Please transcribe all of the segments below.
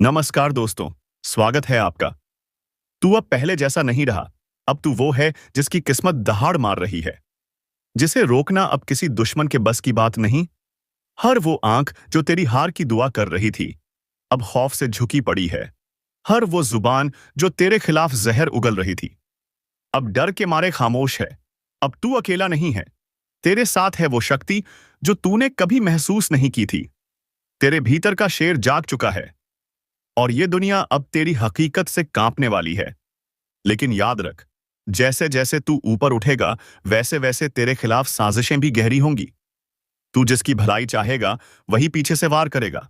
नमस्कार दोस्तों। स्वागत है आपका। तू अब पहले जैसा नहीं रहा। अब तू वो है जिसकी किस्मत दहाड़ मार रही है, जिसे रोकना अब किसी दुश्मन के बस की बात नहीं। हर वो आंख जो तेरी हार की दुआ कर रही थी, अब खौफ से झुकी पड़ी है। हर वो जुबान जो तेरे खिलाफ जहर उगल रही थी, अब डर के मारे खामोश है। अब तू अकेला नहीं है। तेरे साथ है वो शक्ति जो तूने कभी महसूस नहीं की थी। तेरे भीतर का शेर जाग चुका है और ये दुनिया अब तेरी हकीकत से कांपने वाली है। लेकिन याद रख, जैसे जैसे तू ऊपर उठेगा, वैसे वैसे तेरे खिलाफ साजिशें भी गहरी होंगी। तू जिसकी भलाई चाहेगा, वही पीछे से वार करेगा।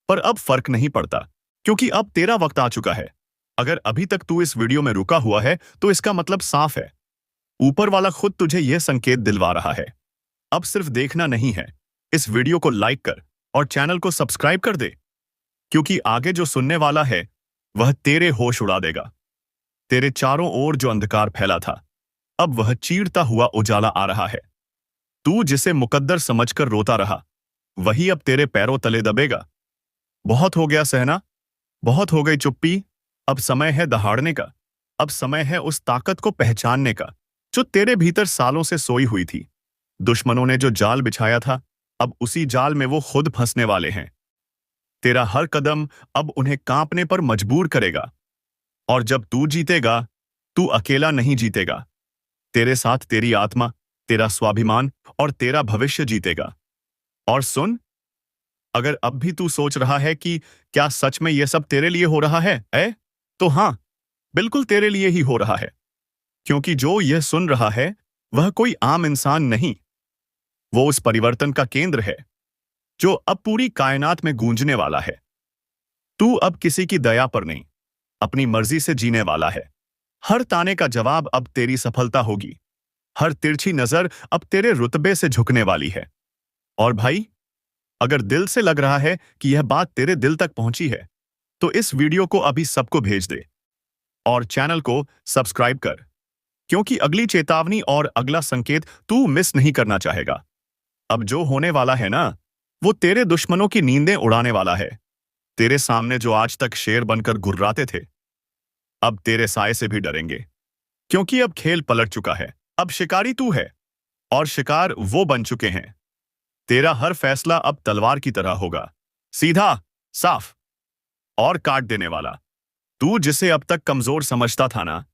पर अब फर्क नहीं पड़ता, क्योंकि अब तेरा वक्त आ चुका है। अगर अभी तक तू इस वीडियो में रुका हुआ है, तो इसका मतलब साफ है। ऊपर वाला खुद तुझे यह संकेत दिलवा रहा है। अब सिर्फ देखना नहीं है, इस वीडियो को लाइक कर और चैनल को सब्सक्राइब कर दे, क्योंकि आगे जो सुनने वाला है, वह तेरे होश उड़ा देगा। तेरे चारों ओर जो अंधकार फैला था, अब वह चीरता हुआ उजाला आ रहा है। तू जिसे मुकद्दर समझकर रोता रहा, वही अब तेरे पैरों तले दबेगा। बहुत हो गया सहना, बहुत हो गई चुप्पी। अब समय है दहाड़ने का। अब समय है उस ताकत को पहचानने का जो तेरे भीतर सालों से सोई हुई थी। दुश्मनों ने जो जाल बिछाया था, अब उसी जाल में वो खुद फंसने वाले हैं। तेरा हर कदम अब उन्हें कांपने पर मजबूर करेगा। और जब तू जीतेगा, तू अकेला नहीं जीतेगा। तेरे साथ तेरी आत्मा, तेरा स्वाभिमान और तेरा भविष्य जीतेगा। और सुन, अगर अब भी तू सोच रहा है कि क्या सच में यह सब तेरे लिए हो रहा है, तो हाँ, बिल्कुल तेरे लिए ही हो रहा है। क्योंकि जो यह सुन रहा है, वह कोई आम इंसान नहीं। वो उस परिवर्तन का केंद्र है जो अब पूरी कायनात में गूंजने वाला है। तू अब किसी की दया पर नहीं, अपनी मर्जी से जीने वाला है। हर ताने का जवाब अब तेरी सफलता होगी। हर तिरछी नजर अब तेरे रुतबे से झुकने वाली है। और भाई, अगर दिल से लग रहा है कि यह बात तेरे दिल तक पहुंची है, तो इस वीडियो को अभी सबको भेज दे और चैनल को सब्सक्राइब कर, क्योंकि अगली चेतावनी और अगला संकेत तू मिस नहीं करना चाहेगा। अब जो होने वाला है ना, वो तेरे दुश्मनों की नींदें उड़ाने वाला है। तेरे सामने जो आज तक शेर बनकर गुर्राते थे, अब तेरे साए से भी डरेंगे, क्योंकि अब खेल पलट चुका है। अब शिकारी तू है और शिकार वो बन चुके हैं। तेरा हर फैसला अब तलवार की तरह होगा, सीधा, साफ और काट देने वाला। तू जिसे अब तक कमजोर समझता था ना,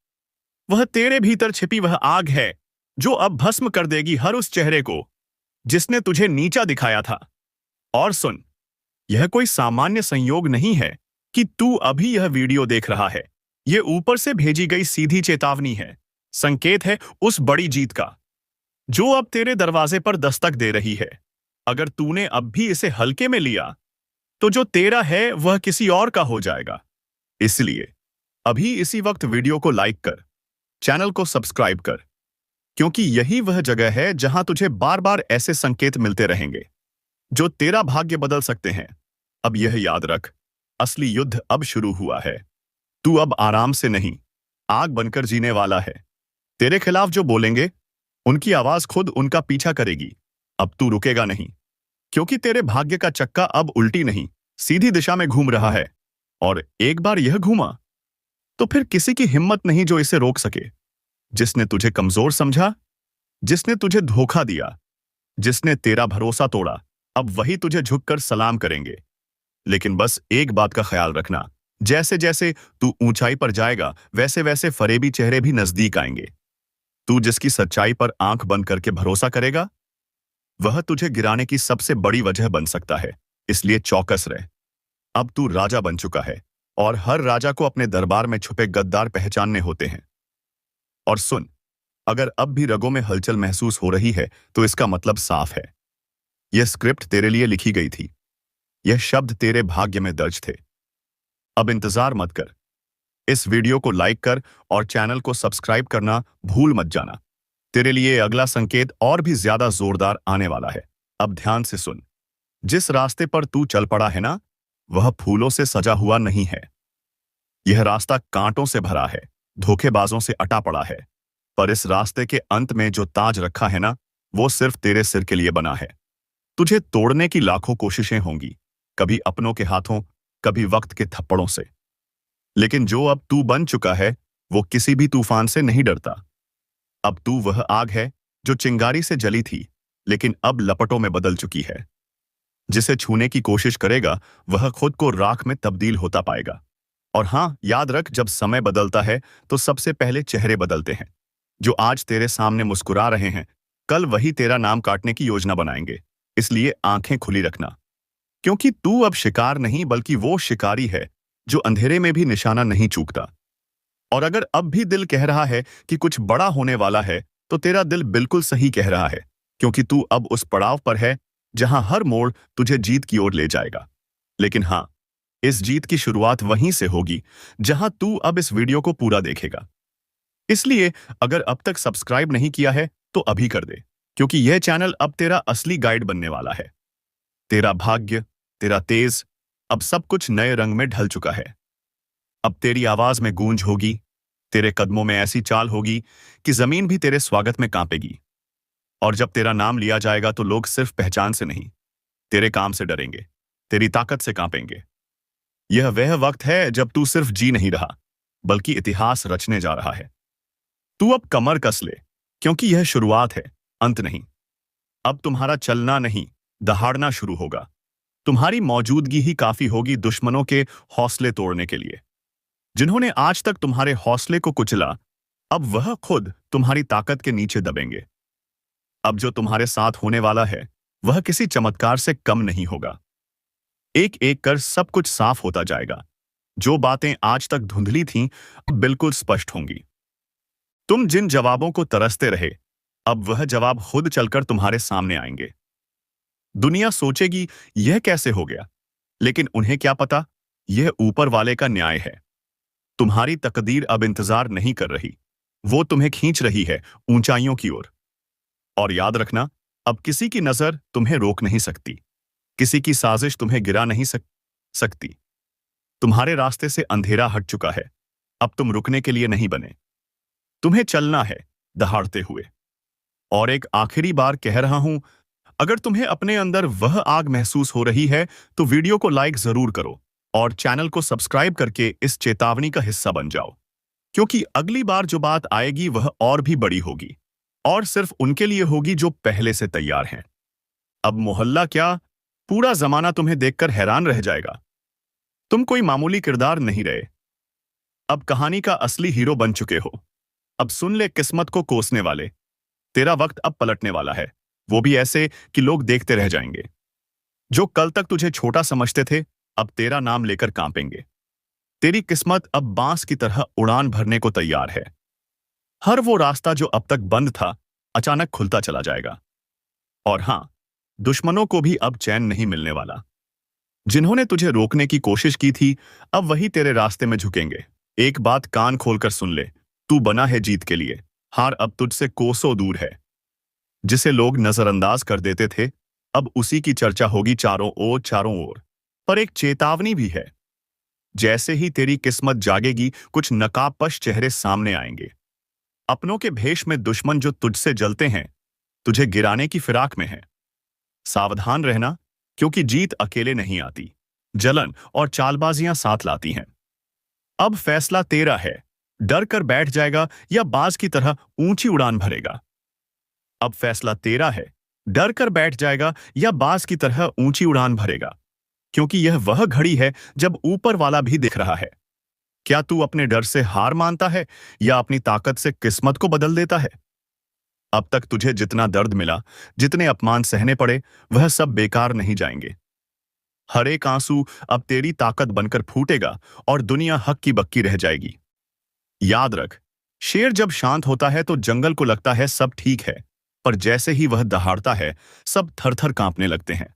वह तेरे भीतर छिपी वह आग है जो अब भस्म कर देगी हर उस चेहरे को जिसने तुझे नीचा दिखाया था। और सुन, यह कोई सामान्य संयोग नहीं है कि तू अभी यह वीडियो देख रहा है। यह ऊपर से भेजी गई सीधी चेतावनी है, संकेत है उस बड़ी जीत का जो अब तेरे दरवाजे पर दस्तक दे रही है। अगर तूने अब भी इसे हल्के में लिया, तो जो तेरा है वह किसी और का हो जाएगा। इसलिए अभी इसी वक्त वीडियो को लाइक कर, चैनल को सब्सक्राइब कर, क्योंकि यही वह जगह है जहां तुझे बार बार ऐसे संकेत मिलते रहेंगे जो तेरा भाग्य बदल सकते हैं। अब यह याद रख, असली युद्ध अब शुरू हुआ है। तू अब आराम से नहीं, आग बनकर जीने वाला है। तेरे खिलाफ जो बोलेंगे, उनकी आवाज खुद उनका पीछा करेगी। अब तू रुकेगा नहीं, क्योंकि तेरे भाग्य का चक्का अब उल्टी नहीं, सीधी दिशा में घूम रहा है। और एक बार यह घूमा, तो फिर किसी की हिम्मत नहीं जो इसे रोक सके। जिसने तुझे कमजोर समझा, जिसने तुझे धोखा दिया, जिसने तेरा भरोसा तोड़ा, अब वही तुझे झुककर सलाम करेंगे। लेकिन बस एक बात का ख्याल रखना, जैसे जैसे तू ऊंचाई पर जाएगा, वैसे वैसे फरेबी चेहरे भी नजदीक आएंगे। तू जिसकी सच्चाई पर आंख बंद करके भरोसा करेगा, वह तुझे गिराने की सबसे बड़ी वजह बन सकता है। इसलिए चौकस रह। अब तू राजा बन चुका है, और हर राजा को अपने दरबार में छुपे गद्दार पहचानने होते हैं। और सुन, अगर अब भी रगों में हलचल महसूस हो रही है, तो इसका मतलब साफ है। यह स्क्रिप्ट तेरे लिए लिखी गई थी। यह शब्द तेरे भाग्य में दर्ज थे। अब इंतजार मत कर। इस वीडियो को लाइक कर और चैनल को सब्सक्राइब करना भूल मत जाना। तेरे लिए अगला संकेत और भी ज्यादा जोरदार आने वाला है। अब ध्यान से सुन। जिस रास्ते पर तू चल पड़ा है ना, वह फूलों से सजा हुआ नहीं है। यह रास्ता कांटों से भरा है, धोखेबाजों से अटा पड़ा है। पर इस रास्ते के अंत में जो ताज रखा है ना, वो सिर्फ तेरे सिर के लिए बना है। तुझे तोड़ने की लाखों कोशिशें होंगी, कभी अपनों के हाथों, कभी वक्त के थप्पड़ों से। लेकिन जो अब तू बन चुका है, वो किसी भी तूफान से नहीं डरता। अब तू वह आग है जो चिंगारी से जली थी, लेकिन अब लपटों में बदल चुकी है। जिसे छूने की कोशिश करेगा, वह खुद को राख में तब्दील होता पाएगा। और हाँ, याद रख, जब समय बदलता है तो सबसे पहले चेहरे बदलते हैं। जो आज तेरे सामने मुस्कुरा रहे हैं, कल वही तेरा नाम काटने की योजना बनाएंगे। इसलिए आंखें खुली रखना, क्योंकि तू अब शिकार नहीं बल्कि वो शिकारी है जो अंधेरे में भी निशाना नहीं चूकता। और अगर अब भी दिल कह रहा है कि कुछ बड़ा होने वाला है, तो तेरा दिल बिल्कुल सही कह रहा है, क्योंकि तू अब उस पड़ाव पर है जहां हर मोड़ तुझे जीत की ओर ले जाएगा। लेकिन हाँ, इस जीत की शुरुआत वहीं से होगी जहां तू अब इस वीडियो को पूरा देखेगा। इसलिए अगर अब तक सब्सक्राइब नहीं किया है तो अभी कर दे, क्योंकि यह चैनल अब तेरा असली गाइड बनने वाला है। तेरा भाग्य, तेरा तेज, अब सब कुछ नए रंग में ढल चुका है। अब तेरी आवाज में गूंज होगी, तेरे कदमों में ऐसी चाल होगी कि जमीन भी तेरे स्वागत में कांपेगी। और जब तेरा नाम लिया जाएगा तो लोग सिर्फ पहचान से नहीं, तेरे काम से डरेंगे, तेरी ताकत से कांपेंगे। यह वह वक्त है जब तू सिर्फ जी नहीं रहा, बल्कि इतिहास रचने जा रहा है। तू अब कमर कस ले, क्योंकि यह शुरुआत है, अंत नहीं। अब तुम्हारा चलना नहीं, दहाड़ना शुरू होगा। तुम्हारी मौजूदगी ही काफी होगी दुश्मनों के हौसले तोड़ने के लिए। जिन्होंने आज तक तुम्हारे हौसले को कुचला, अब वह खुद तुम्हारी ताकत के नीचे दबेंगे। अब जो तुम्हारे साथ होने वाला है, वह किसी चमत्कार से कम नहीं होगा। एक एक कर सब कुछ साफ होता जाएगा। जो बातें आज तक धुंधली थीं, अब बिल्कुल स्पष्ट होंगी। तुम जिन जवाबों को तरसते रहे, अब वह जवाब खुद चलकर तुम्हारे सामने आएंगे। दुनिया सोचेगी यह कैसे हो गया, लेकिन उन्हें क्या पता, यह ऊपर वाले का न्याय है। तुम्हारी तकदीर अब इंतजार नहीं कर रही, वो तुम्हें खींच रही है ऊंचाइयों की ओर। और याद रखना, अब किसी की नजर तुम्हें रोक नहीं सकती, किसी की साजिश तुम्हें गिरा नहीं सकती। तुम्हारे रास्ते से अंधेरा हट चुका है। अब तुम रुकने के लिए नहीं बने, तुम्हें चलना है, दहाड़ते हुए। और एक आखिरी बार कह रहा हूं, अगर तुम्हें अपने अंदर वह आग महसूस हो रही है तो वीडियो को लाइक जरूर करो और चैनल को सब्सक्राइब करके इस चेतावनी का हिस्सा बन जाओ, क्योंकि अगली बार जो बात आएगी वह और भी बड़ी होगी, और सिर्फ उनके लिए होगी जो पहले से तैयार हैं। अब मोहल्ला क्या, पूरा जमाना तुम्हें देखकर हैरान रह जाएगा। तुम कोई मामूली किरदार नहीं रहे, अब कहानी का असली हीरो बन चुके हो। अब सुन ले किस्मत को कोसने वाले, तेरा वक्त अब पलटने वाला है, वो भी ऐसे कि लोग देखते रह जाएंगे। जो कल तक तुझे छोटा समझते थे, अब तेरा नाम लेकर कांपेंगे। तेरी किस्मत अब बांस की तरह उड़ान भरने को तैयार है। हर वो रास्ता जो अब तक बंद था, अचानक खुलता चला जाएगा। और हां, दुश्मनों को भी अब चैन नहीं मिलने वाला। जिन्होंने तुझे रोकने की कोशिश की थी, अब वही तेरे रास्ते में झुकेंगे। एक बात कान खोलकर सुन ले, तू बना है जीत के लिए। हार अब तुझसे कोसों दूर है। जिसे लोग नजरअंदाज कर देते थे, अब उसी की चर्चा होगी चारों ओर। पर एक चेतावनी भी है, जैसे ही तेरी किस्मत जागेगी, कुछ नकाबपोश चेहरे सामने आएंगे। अपनों के भेष में दुश्मन जो तुझसे जलते हैं, तुझे गिराने की फिराक में है। सावधान रहना, क्योंकि जीत अकेले नहीं आती, जलन और चालबाजियां साथ लाती हैं। अब फैसला तेरा है, डर कर बैठ जाएगा या बाज की तरह ऊंची उड़ान भरेगा। अब फैसला तेरा है, डर कर बैठ जाएगा या बाज की तरह ऊंची उड़ान भरेगा, क्योंकि यह वह घड़ी है जब ऊपर वाला भी दिख रहा है। क्या तू अपने डर से हार मानता है या अपनी ताकत से किस्मत को बदल देता है? अब तक तुझे जितना दर्द मिला, जितने अपमान सहने पड़े, वह सब बेकार नहीं जाएंगे। हर एक आंसू अब तेरी ताकत बनकर फूटेगा और दुनिया हक्की बक्की रह जाएगी। याद रख, शेर जब शांत होता है तो जंगल को लगता है सब ठीक है, पर जैसे ही वह दहाड़ता है, सब थर-थर कांपने लगते हैं।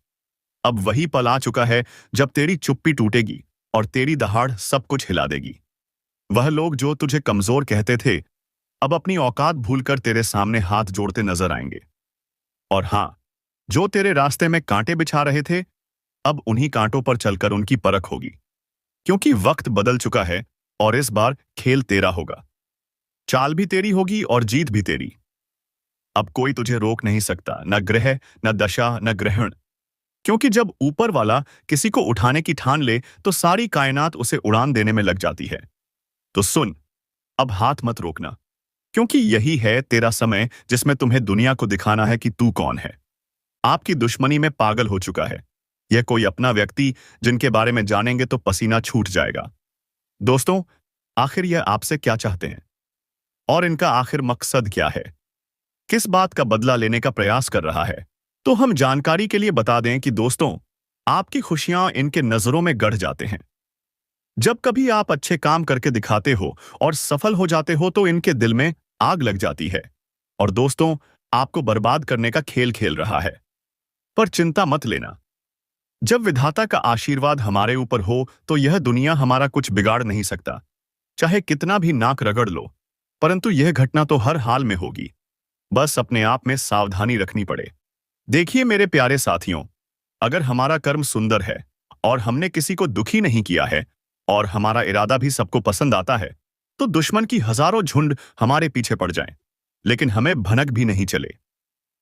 अब वही पल आ चुका है जब तेरी चुप्पी टूटेगी और तेरी दहाड़ सब कुछ हिला देगी। वह लोग जो तुझे कमजोर कहते थे, अब अपनी औकात भूलकर तेरे सामने हाथ जोड़ते नजर आएंगे। और हां, जो तेरे रास्ते में कांटे बिछा रहे थे, अब उन्हीं कांटों पर चलकर उनकी परख होगी, क्योंकि वक्त बदल चुका है और इस बार खेल तेरा होगा। चाल भी तेरी होगी और जीत भी तेरी। अब कोई तुझे रोक नहीं सकता, न ग्रह, न दशा, न ग्रहण। क्योंकि जब ऊपर वाला किसी को उठाने की ठान ले तो सारी कायनात उसे उड़ान देने में लग जाती है। तो सुन, अब हाथ मत रोकना, क्योंकि यही है तेरा समय जिसमें तुम्हें दुनिया को दिखाना है कि तू कौन है। आपकी दुश्मनी में पागल हो चुका है यह कोई अपना व्यक्ति जिनके बारे में जानेंगे तो पसीना छूट जाएगा। दोस्तों, आखिर यह आपसे क्या चाहते हैं और इनका आखिर मकसद क्या है? किस बात का बदला लेने का प्रयास कर रहा है? तो हम जानकारी के लिए बता दें कि दोस्तों, आपकी खुशियां इनके नजरों में गढ़ जाते हैं। जब कभी आप अच्छे काम करके दिखाते हो और सफल हो जाते हो तो इनके दिल में आग लग जाती है और दोस्तों, आपको बर्बाद करने का खेल खेल रहा है। पर चिंता मत लेना, जब विधाता का आशीर्वाद हमारे ऊपर हो तो यह दुनिया हमारा कुछ बिगाड़ नहीं सकता, चाहे कितना भी नाक रगड़ लो। परंतु यह घटना तो हर हाल में होगी, बस अपने आप में सावधानी रखनी पड़े। देखिए मेरे प्यारे साथियों, अगर हमारा कर्म सुंदर है और हमने किसी को दुखी नहीं किया है और हमारा इरादा भी सबको पसंद आता है, तो दुश्मन की हजारों झुंड हमारे पीछे पड़ जाएं, लेकिन हमें भनक भी नहीं चले।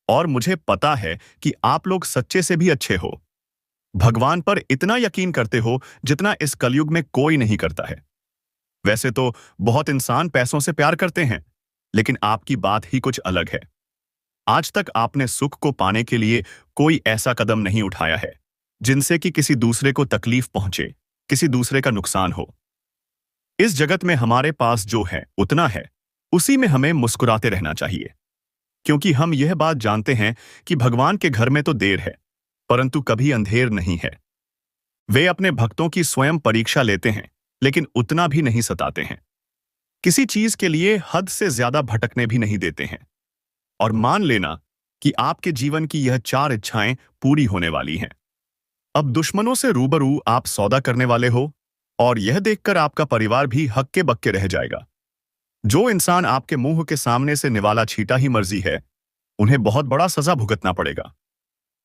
और मुझे पता है कि आप लोग सच्चे से भी अच्छे हो, भगवान पर इतना यकीन करते हो जितना इस कलयुग में कोई नहीं करता है। वैसे तो बहुत इंसान पैसों से प्यार करते हैं, लेकिन आपकी बात ही कुछ अलग है। आज तक आपने सुख को पाने के लिए कोई ऐसा कदम नहीं उठाया है जिनसे कि किसी दूसरे को तकलीफ पहुंचे, किसी दूसरे का नुकसान हो। इस जगत में हमारे पास जो है उतना है, उसी में हमें मुस्कुराते रहना चाहिए, क्योंकि हम यह बात जानते हैं कि भगवान के घर में तो देर है परंतु कभी अंधेर नहीं है। वे अपने भक्तों की स्वयं परीक्षा लेते हैं, लेकिन उतना भी नहीं सताते हैं। किसी चीज के लिए हद से ज्यादा भटकने भी नहीं देते हैं। और मान लेना कि आपके जीवन की यह 4 इच्छाएं पूरी होने वाली हैं। अब दुश्मनों से रूबरू आप सौदा करने वाले हो और यह देखकर आपका परिवार भी हक्के बक्के रह जाएगा। जो इंसान आपके मुंह के सामने से निवाला छीटा ही मर्जी है, उन्हें बहुत बड़ा सजा भुगतना पड़ेगा।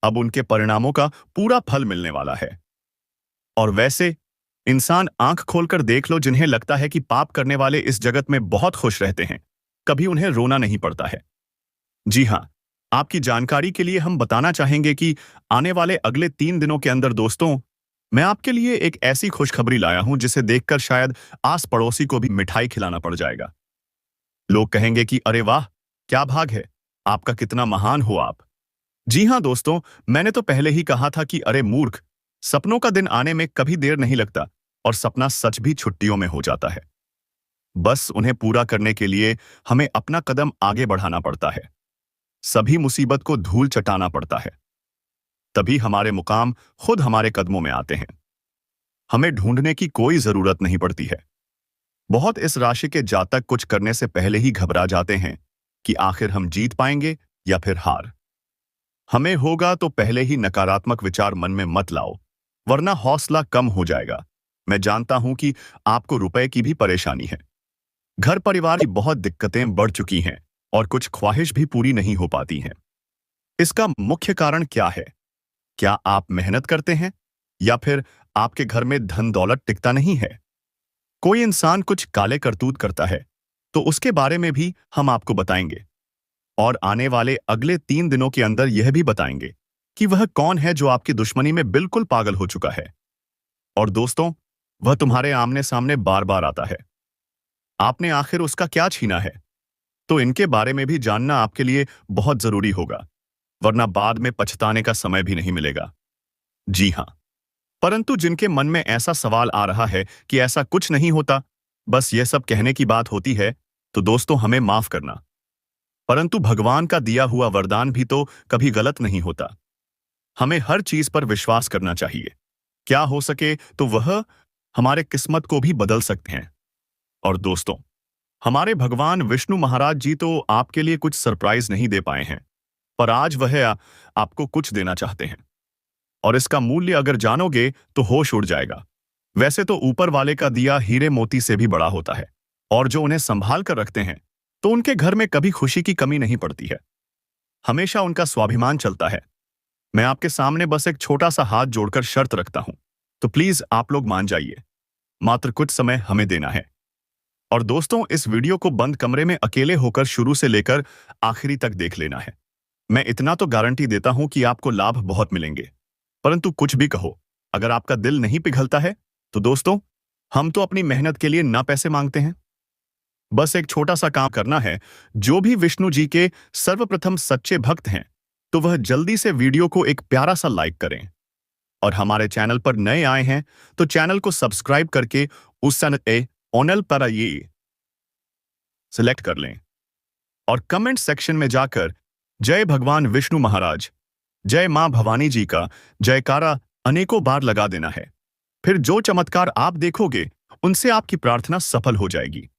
अब उनके परिणामों का पूरा फल मिलने वाला है। और वैसे इंसान आंख खोलकर देख लो, जिन्हें लगता है कि पाप करने वाले इस जगत में बहुत खुश रहते हैं, कभी उन्हें रोना नहीं पड़ता है। जी हां, आपकी जानकारी के लिए हम बताना चाहेंगे कि आने वाले अगले 3 दिनों के अंदर दोस्तों, मैं आपके लिए एक ऐसी खुशखबरी लाया हूं जिसे देखकर शायद आस पड़ोसी को भी मिठाई खिलाना पड़ जाएगा। लोग कहेंगे कि अरे वाह, क्या भाग है आपका, कितना महान हो आप। जी हां दोस्तों, मैंने तो पहले ही कहा था कि अरे मूर्ख, सपनों का दिन आने में कभी देर नहीं लगता और सपना सच भी छुट्टियों में हो जाता है। बस उन्हें पूरा करने के लिए हमें अपना कदम आगे बढ़ाना पड़ता है। सभी मुसीबत को धूल चटाना पड़ता है, तभी हमारे मुकाम खुद हमारे कदमों में आते हैं। हमें ढूंढने की कोई जरूरत नहीं पड़ती है। बहुत इस राशि के जातक कुछ करने से पहले ही घबरा जाते हैं कि आखिर हम जीत पाएंगे या फिर हार। हमें होगा तो पहले ही नकारात्मक विचार मन में मत लाओ, वरना हौसला कम हो जाएगा। मैं जानता हूं कि आपको रुपए की भी परेशानी है, घर परिवार की बहुत दिक्कतें बढ़ चुकी हैं और कुछ ख्वाहिश भी पूरी नहीं हो पाती हैं। इसका मुख्य कारण क्या है? क्या आप मेहनत करते हैं या फिर आपके घर में धन दौलत टिकता नहीं है? कोई इंसान कुछ काले करतूत करता है तो उसके बारे में भी हम आपको बताएंगे और आने वाले अगले 3 दिनों के अंदर यह भी बताएंगे कि वह कौन है जो आपकी दुश्मनी में बिल्कुल पागल हो चुका है। और दोस्तों, वह तुम्हारे आमने सामने बार बार आता है। आपने आखिर उसका क्या छीना है? तो इनके बारे में भी जानना आपके लिए बहुत जरूरी होगा, वरना बाद में पछताने का समय भी नहीं मिलेगा। जी हां, परंतु जिनके मन में ऐसा सवाल आ रहा है कि ऐसा कुछ नहीं होता, बस यह सब कहने की बात होती है, तो दोस्तों हमें माफ करना, परंतु भगवान का दिया हुआ वरदान भी तो कभी गलत नहीं होता। हमें हर चीज पर विश्वास करना चाहिए। क्या हो सके तो वह हमारे किस्मत को भी बदल सकते हैं। और दोस्तों, हमारे भगवान विष्णु महाराज जी तो आपके लिए कुछ सरप्राइज नहीं दे पाए हैं, पर आज वह आपको कुछ देना चाहते हैं और इसका मूल्य अगर जानोगे तो होश उड़ जाएगा। वैसे तो ऊपर वाले का दिया हीरे मोती से भी बड़ा होता है और जो उन्हें संभाल कर रखते हैं तो उनके घर में कभी खुशी की कमी नहीं पड़ती है, हमेशा उनका स्वाभिमान चलता है। मैं आपके सामने बस एक छोटा सा हाथ जोड़कर शर्त रखता हूं, तो प्लीज आप लोग मान जाइए। मात्र कुछ समय हमें देना है। और दोस्तों, इस वीडियो को बंद कमरे में अकेले होकर शुरू से लेकर आखिरी तक देख लेना है। मैं इतना तो गारंटी देता हूं कि आपको लाभ बहुत मिलेंगे। परंतु कुछ भी कहो, अगर आपका दिल नहीं पिघलता है तो दोस्तों, हम तो अपनी मेहनत के लिए ना पैसे मांगते हैं। बस एक छोटा सा काम करना है। जो भी विष्णु जी के सर्वप्रथम सच्चे भक्त हैं, तो वह जल्दी से वीडियो को एक प्यारा सा लाइक करें। और हमारे चैनल पर नए आए हैं तो चैनल को सब्सक्राइब करके उस ऑनल पर ये सिलेक्ट कर लें। और कमेंट सेक्शन में जाकर जय भगवान विष्णु महाराज, जय मां भवानी जी का जयकारा अनेकों बार लगा देना है। फिर जो चमत्कार आप देखोगे, उनसे आपकी प्रार्थना सफल हो जाएगी।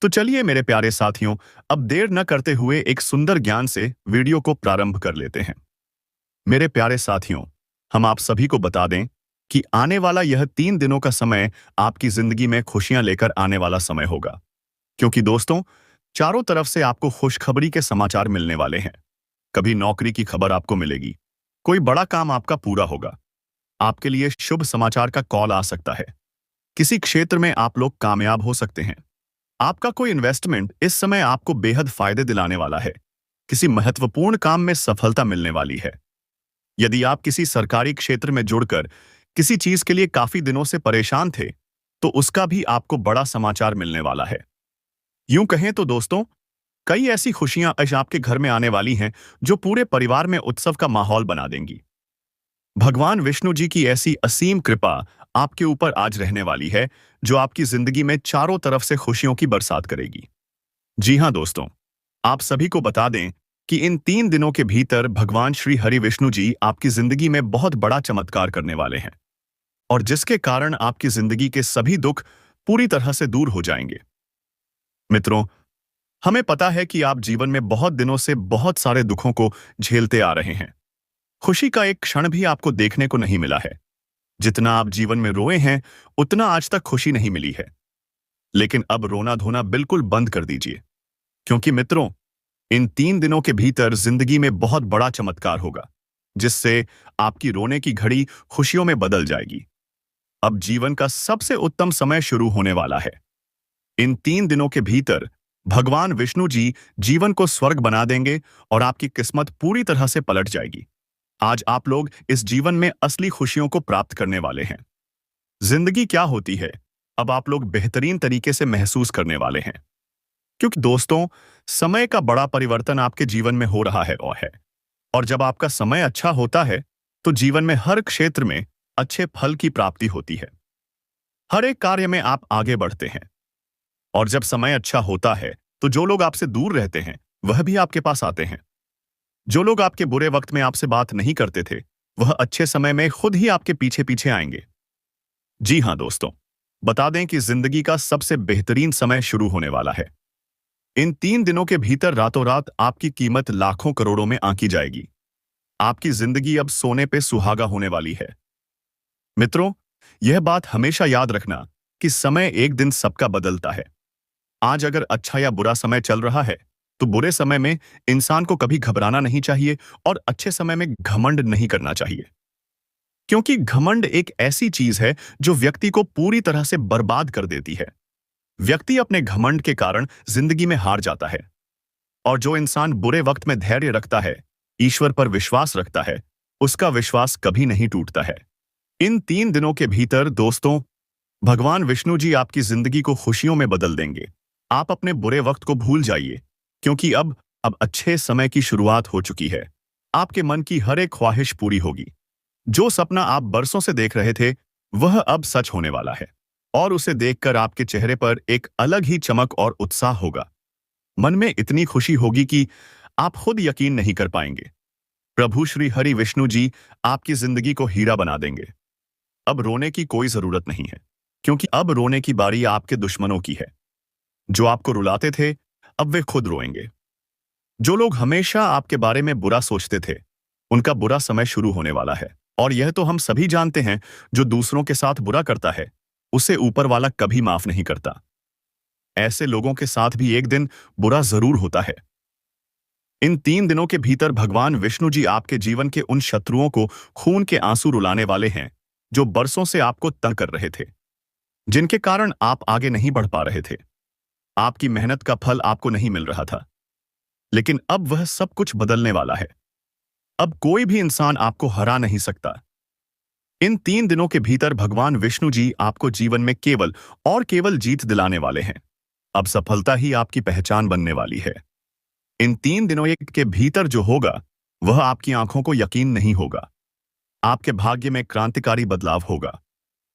तो चलिए मेरे प्यारे साथियों, अब देर न करते हुए एक सुंदर ज्ञान से वीडियो को प्रारंभ कर लेते हैं। मेरे प्यारे साथियों, हम आप सभी को बता दें कि आने वाला यह 3 दिनों का समय आपकी जिंदगी में खुशियां लेकर आने वाला समय होगा। क्योंकि दोस्तों, चारों तरफ से आपको खुशखबरी के समाचार मिलने वाले हैं। कभी नौकरी की खबर आपको मिलेगी, कोई बड़ा काम आपका पूरा होगा, आपके लिए शुभ समाचार का कॉल आ सकता है, किसी क्षेत्र में आप लोग कामयाब हो सकते हैं, आपका कोई इन्वेस्टमेंट इस समय आपको बेहद फायदे दिलाने वाला है, किसी महत्वपूर्ण काम में सफलता मिलने वाली है। यदि आप किसी सरकारी क्षेत्र में जुड़कर किसी चीज के लिए काफी दिनों से परेशान थे, तो उसका भी आपको बड़ा समाचार मिलने वाला है। यूं कहें तो दोस्तों, कई ऐसी खुशियां आज आपके घर में आने वाली हैं जो पूरे परिवार में उत्सव का माहौल बना देंगी। भगवान विष्णु जी की ऐसी असीम कृपा आपके ऊपर आज रहने वाली है, जो आपकी जिंदगी में चारों तरफ से खुशियों की बरसात करेगी। जी हां दोस्तों, आप सभी को बता दें कि इन 3 दिनों के भीतर भगवान श्री हरि विष्णु जी आपकी जिंदगी में बहुत बड़ा चमत्कार करने वाले हैं, और जिसके कारण आपकी जिंदगी के सभी दुख पूरी तरह से दूर हो जाएंगे। मित्रों, हमें पता है कि आप जीवन में बहुत दिनों से बहुत सारे दुखों को झेलते आ रहे हैं। खुशी का एक क्षण भी आपको देखने को नहीं मिला है। जितना आप जीवन में रोए हैं, उतना आज तक खुशी नहीं मिली है। लेकिन अब रोना धोना बिल्कुल बंद कर दीजिए, क्योंकि मित्रों, इन 3 दिनों के भीतर जिंदगी में बहुत बड़ा चमत्कार होगा, जिससे आपकी रोने की घड़ी खुशियों में बदल जाएगी। अब जीवन का सबसे उत्तम समय शुरू होने वाला है। इन 3 दिनों के भीतर भगवान विष्णु जी जीवन को स्वर्ग बना देंगे और आपकी किस्मत पूरी तरह से पलट जाएगी। आज आप लोग इस जीवन में असली खुशियों को प्राप्त करने वाले हैं। जिंदगी क्या होती है, अब आप लोग बेहतरीन तरीके से महसूस करने वाले हैं। क्योंकि दोस्तों, समय का बड़ा परिवर्तन आपके जीवन में हो रहा है और जब आपका समय अच्छा होता है, तो जीवन में हर क्षेत्र में अच्छे फल की प्राप्ति होती है। हर एक कार्य में आप आगे बढ़ते हैं। और जब समय अच्छा होता है, तो जो लोग आपसे दूर रहते हैं, वह भी आपके पास आते हैं। जो लोग आपके बुरे वक्त में आपसे बात नहीं करते थे, वह अच्छे समय में खुद ही आपके पीछे पीछे आएंगे। जी हां दोस्तों, बता दें कि जिंदगी का सबसे बेहतरीन समय शुरू होने वाला है। इन 3 दिनों के भीतर रातों रात आपकी कीमत लाखों करोड़ों में आंकी जाएगी। आपकी जिंदगी अब सोने पे सुहागा होने वाली है। मित्रों, यह बात हमेशा याद रखना कि समय एक दिन सबका बदलता है। आज अगर अच्छा या बुरा समय चल रहा है, तो बुरे समय में इंसान को कभी घबराना नहीं चाहिए और अच्छे समय में घमंड नहीं करना चाहिए। क्योंकि घमंड एक ऐसी चीज है जो व्यक्ति को पूरी तरह से बर्बाद कर देती है। व्यक्ति अपने घमंड के कारण जिंदगी में हार जाता है। और जो इंसान बुरे वक्त में धैर्य रखता है, ईश्वर पर विश्वास रखता है, उसका विश्वास कभी नहीं टूटता है। इन 3 दिनों के भीतर दोस्तों, भगवान विष्णु जी आपकी जिंदगी को खुशियों में बदल देंगे। आप अपने बुरे वक्त को भूल जाइए, क्योंकि अब अच्छे समय की शुरुआत हो चुकी है। आपके मन की हर एक ख्वाहिश पूरी होगी। जो सपना आप बरसों से देख रहे थे, वह अब सच होने वाला है, और उसे देखकर आपके चेहरे पर एक अलग ही चमक और उत्साह होगा। मन में इतनी खुशी होगी कि आप खुद यकीन नहीं कर पाएंगे। प्रभु श्री हरि विष्णु जी आपकी जिंदगी को हीरा बना देंगे। अब रोने की कोई जरूरत नहीं है, क्योंकि अब रोने की बारी आपके दुश्मनों की है। जो आपको रुलाते थे, अब वे खुद रोएंगे। जो लोग हमेशा आपके बारे में बुरा सोचते थे, उनका बुरा समय शुरू होने वाला है। और यह तो हम सभी जानते हैं, जो दूसरों के साथ बुरा करता है, उसे ऊपर वाला कभी माफ नहीं करता। ऐसे लोगों के साथ भी एक दिन बुरा जरूर होता है। इन 3 दिनों के भीतर भगवान विष्णु जी आपके जीवन के उन शत्रुओं को खून के आंसू रुलाने वाले हैं, जो बरसों से आपको तंग कर रहे थे, जिनके कारण आप आगे नहीं बढ़ पा रहे थे। आपकी मेहनत का फल आपको नहीं मिल रहा था, लेकिन अब वह सब कुछ बदलने वाला है। अब कोई भी इंसान आपको हरा नहीं सकता। इन 3 दिनों के भीतर भगवान विष्णु जी आपको जीवन में केवल और केवल जीत दिलाने वाले हैं। अब सफलता ही आपकी पहचान बनने वाली है। इन 3 दिनों के भीतर जो होगा वह आपकी आंखों को यकीन नहीं होगा। आपके भाग्य में क्रांतिकारी बदलाव होगा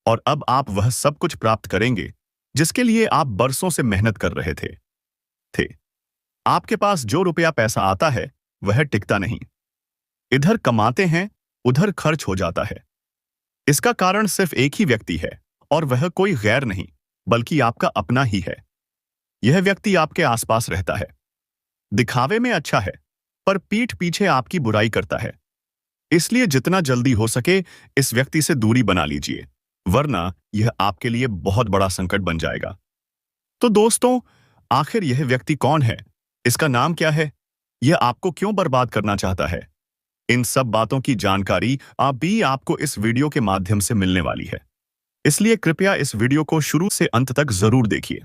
और अब आप वह सब कुछ प्राप्त करेंगे जिसके लिए आप बरसों से मेहनत कर रहे थे। आपके पास जो रुपया पैसा आता है वह टिकता नहीं। इधर कमाते हैं, उधर खर्च हो जाता है। इसका कारण सिर्फ एक ही व्यक्ति है और वह कोई गैर नहीं बल्कि आपका अपना ही है। यह व्यक्ति आपके आसपास रहता है, दिखावे में अच्छा है पर पीठ पीछे आपकी बुराई करता है। इसलिए जितना जल्दी हो सके इस व्यक्ति से दूरी बना लीजिए, वरना यह आपके लिए बहुत बड़ा संकट बन जाएगा। तो दोस्तों, आखिर यह व्यक्ति कौन है? इसका नाम क्या है? यह आपको क्यों बर्बाद करना चाहता है? इन सब बातों की जानकारी आपको इस वीडियो के माध्यम से मिलने वाली है। इसलिए कृपया इस वीडियो को शुरू से अंत तक जरूर देखिए।